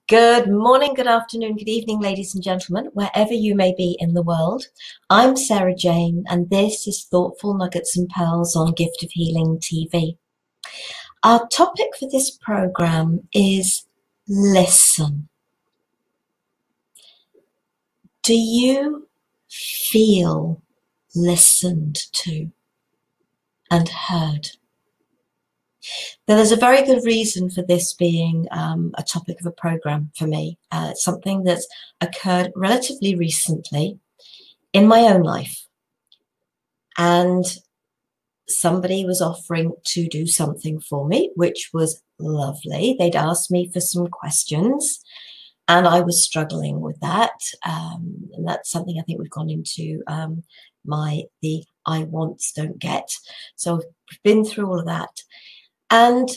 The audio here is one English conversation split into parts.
Good morning, good afternoon, good evening, ladies and gentlemen, wherever you may be in the world. I'm Sara Jane, and this is Thoughtful Nuggets and Pearls on Gift of Healing TV. Our topic for this program is listen. Do you feel listened to and heard? Now, there's a very good reason for this being a topic of a program for me. It's something that's occurred relatively recently in my own life. And somebody was offering to do something for me, which was lovely. They'd asked me for some questions, and I was struggling with that. And that's something I think we've gone into the I wants, don't get. So we've been through all of that. And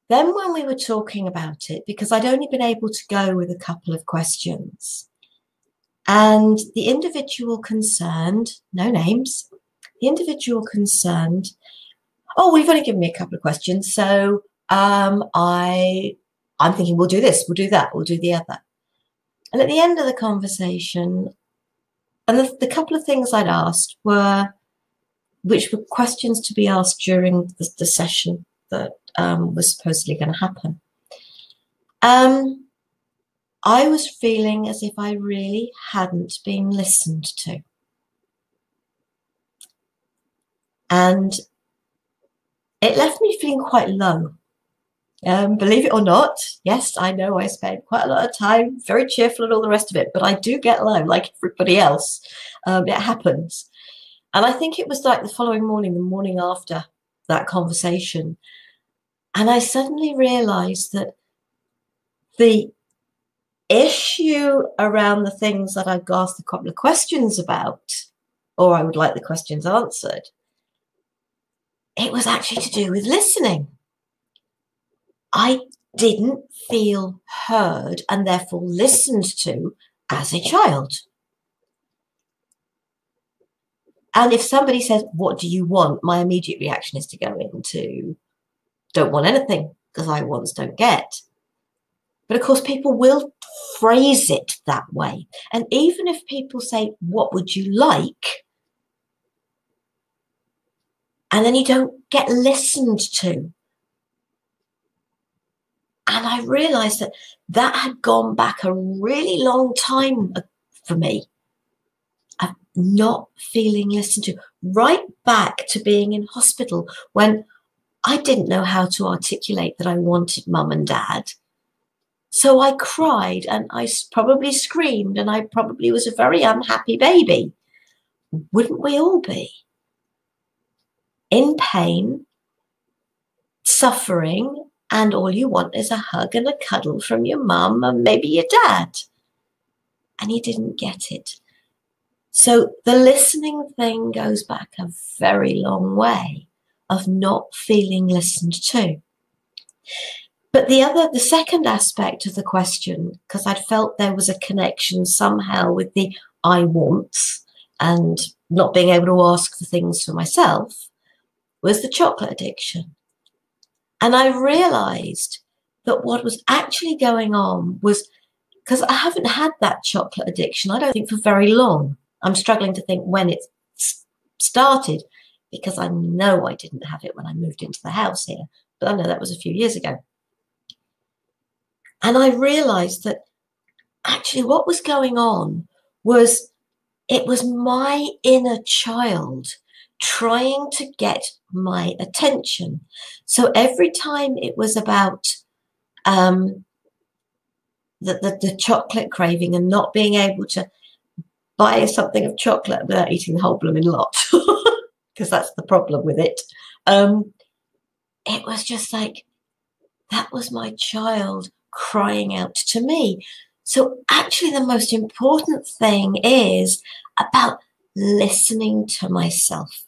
then when we were talking about it, because I'd only been able to go with a couple of questions, and the individual concerned, no names, the individual concerned, oh, we've only given me a couple of questions, so I'm thinking we'll do this, we'll do that, we'll do the other. And at the end of the conversation, and the couple of things I'd asked which were questions to be asked during the session that was supposedly going to happen. I was feeling as if I really hadn't been listened to. And it left me feeling quite low. Believe it or not, yes, I know I spend quite a lot of time, very cheerful and all the rest of it, but I do get low like everybody else. It happens. And I think it was like the following morning, the morning after that conversation, and I suddenly realized that the issue around the things that I'd asked a couple of questions about, or I would like the questions answered, it was actually to do with listening. I didn't feel heard and therefore listened to as a child. And if somebody says, what do you want? My immediate reaction is to go into, don't want anything, because I wants, don't get. But of course, people will phrase it that way. And even if people say, what would you like? And then you don't get listened to. And I realized that that had gone back a really long time for me. Of not feeling listened to, right back to being in hospital when I didn't know how to articulate that I wanted mum and dad. So I cried and I probably screamed and I probably was a very unhappy baby. Wouldn't we all be? In pain, suffering, and all you want is a hug and a cuddle from your mum and maybe your dad. And you didn't get it. So the listening thing goes back a very long way of not feeling listened to. But the second aspect of the question, because I'd felt there was a connection somehow with the I wants and not being able to ask for things for myself, was the chocolate addiction. And I realized that what was actually going on was, because I haven't had that chocolate addiction, I don't think, for very long. I'm struggling to think when it started, because I know I didn't have it when I moved into the house here, but I know that was a few years ago. And I realized that actually what was going on was it was my inner child trying to get my attention. So every time it was about the chocolate craving and not being able to buy something of chocolate without eating the whole blooming lot, because that's the problem with it. It was just like, that was my child crying out to me. So actually the most important thing is about listening to myself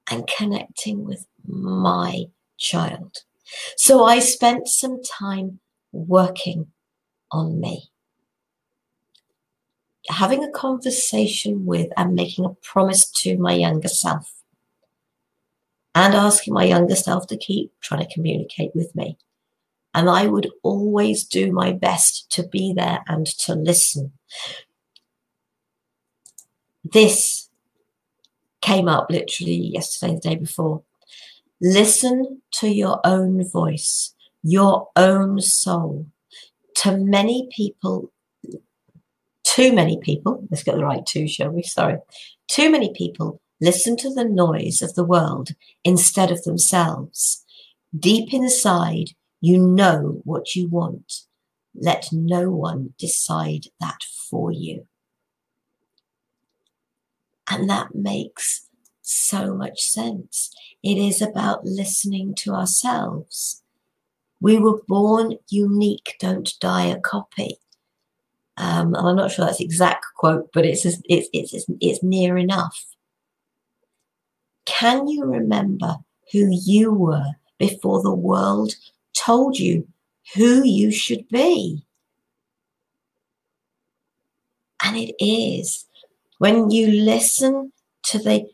and connecting with my child. So I spent some time working on me, having a conversation with and making a promise to my younger self, and asking my younger self to keep trying to communicate with me. And I would always do my best to be there and to listen. This came up literally yesterday, the day before. Listen to your own voice, your own soul. To many people, too many people, let's get the right two, shall we? Sorry. Too many people listen to the noise of the world instead of themselves. Deep inside, you know what you want. Let no one decide that for you. And that makes so much sense. It is about listening to ourselves. We were born unique, don't die a copy. And I'm not sure that's the exact quote, but it's near enough. Can you remember who you were before the world told you who you should be? And it is when you listen to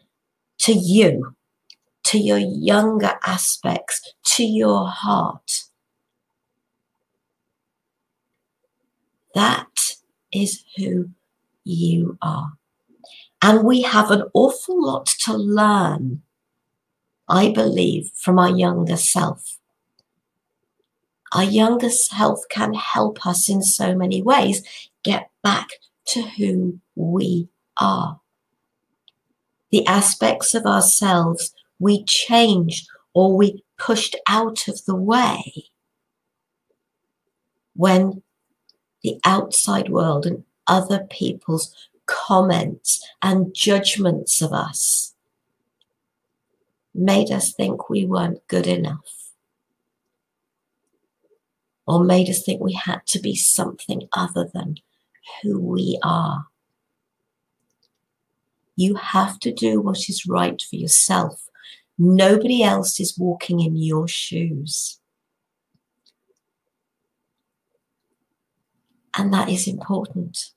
you, to your younger aspects, to your heart. That is who you are. And we have an awful lot to learn, I believe, from our younger self. Our younger self can help us in so many ways get back to who we are. The aspects of ourselves we changed or we pushed out of the way when the outside world and other people's comments and judgments of us made us think we weren't good enough, or made us think we had to be something other than who we are. You have to do what is right for yourself. Nobody else is walking in your shoes. And that is important.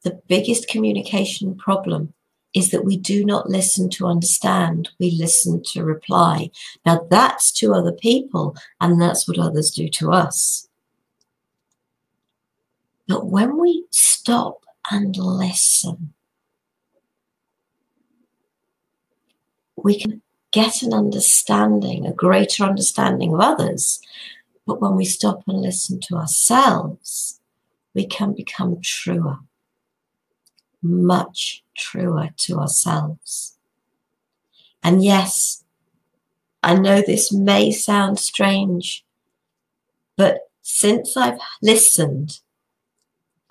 The biggest communication problem is that we do not listen to understand, we listen to reply. Now that's to other people, and that's what others do to us. But when we stop and listen, we can get an understanding, a greater understanding of others. But when we stop and listen to ourselves, we can become truer, much truer to ourselves. And yes, I know this may sound strange, but since I've listened,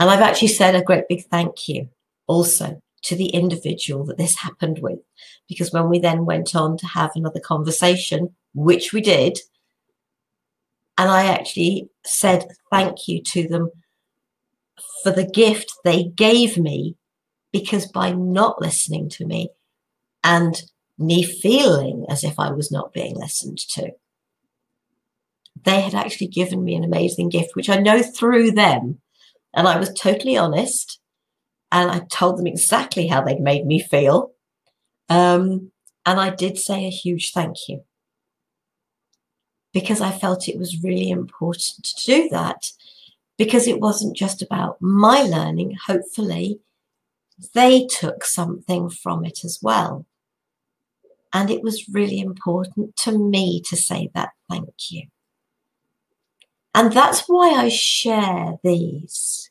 and I've actually said a great big thank you also to the individual that this happened with, because when we then went on to have another conversation, which we did, and I actually said thank you to them for the gift they gave me, because by not listening to me and me feeling as if I was not being listened to, they had actually given me an amazing gift, which I know through them. And I was totally honest. And I told them exactly how they'd made me feel. And I did say a huge thank you, because I felt it was really important to do that, because it wasn't just about my learning. Hopefully, they took something from it as well. And it was really important to me to say that thank you. And that's why I share these.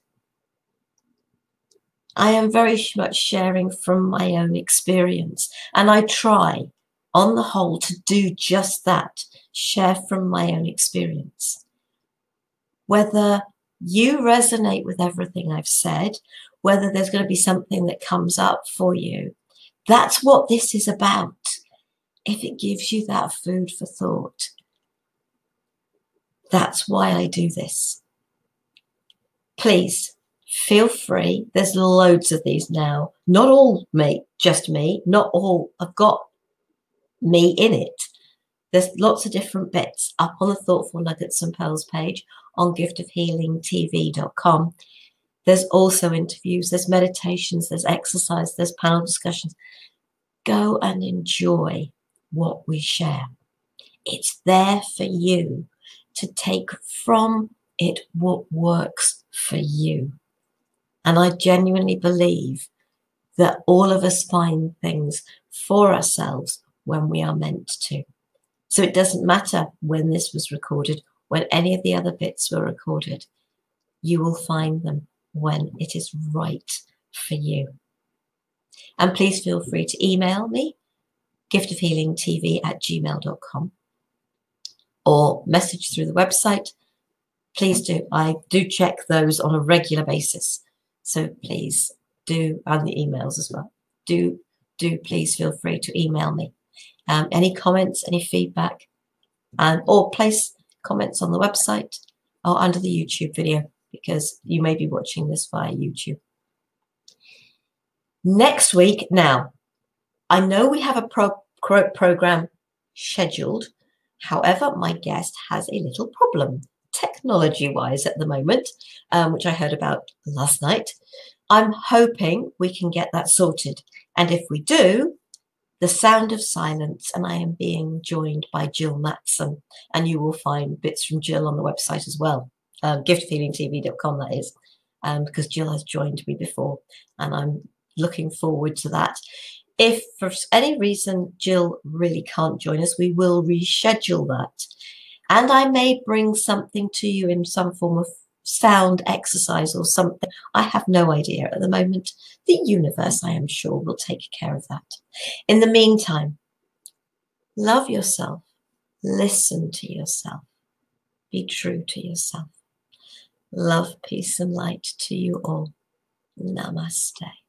I am very much sharing from my own experience. And I try, on the whole, to do just that, share from my own experience. Whether you resonate with everything I've said, whether there's going to be something that comes up for you, that's what this is about. If it gives you that food for thought, that's why I do this. Please feel free. There's loads of these now. Not all just me. Not all have got me in it. There's lots of different bits up on the Thoughtful Nuggets and Pearls page on giftofhealingtv.com. There's also interviews, there's meditations, there's exercise, there's panel discussions. Go and enjoy what we share. It's there for you to take from it what works for you. And I genuinely believe that all of us find things for ourselves when we are meant to. So it doesn't matter when this was recorded, when any of the other bits were recorded, you will find them when it is right for you. And please feel free to email me, giftofhealingtv@gmail.com, or message through the website. Please do. I do check those on a regular basis. So please do, and the emails as well. Do please feel free to email me. Any comments, any feedback, or place comments on the website or under the YouTube video, because you may be watching this via YouTube. Next week, now, I know we have a program scheduled. However, my guest has a little problem technology-wise at the moment, which I heard about last night. I'm hoping we can get that sorted. And if we do, The Sound of Silence, and I am being joined by Jill Matson, and you will find bits from Jill on the website as well, giftofhealingtv.com, that is, because Jill has joined me before, and I'm looking forward to that. If for any reason Jill really can't join us, we will reschedule that. And I may bring something to you in some form of sound exercise or something. I have no idea at the moment. The universe, I am sure, will take care of that. In the meantime, love yourself, listen to yourself, be true to yourself. Love, peace, and light to you all. Namaste.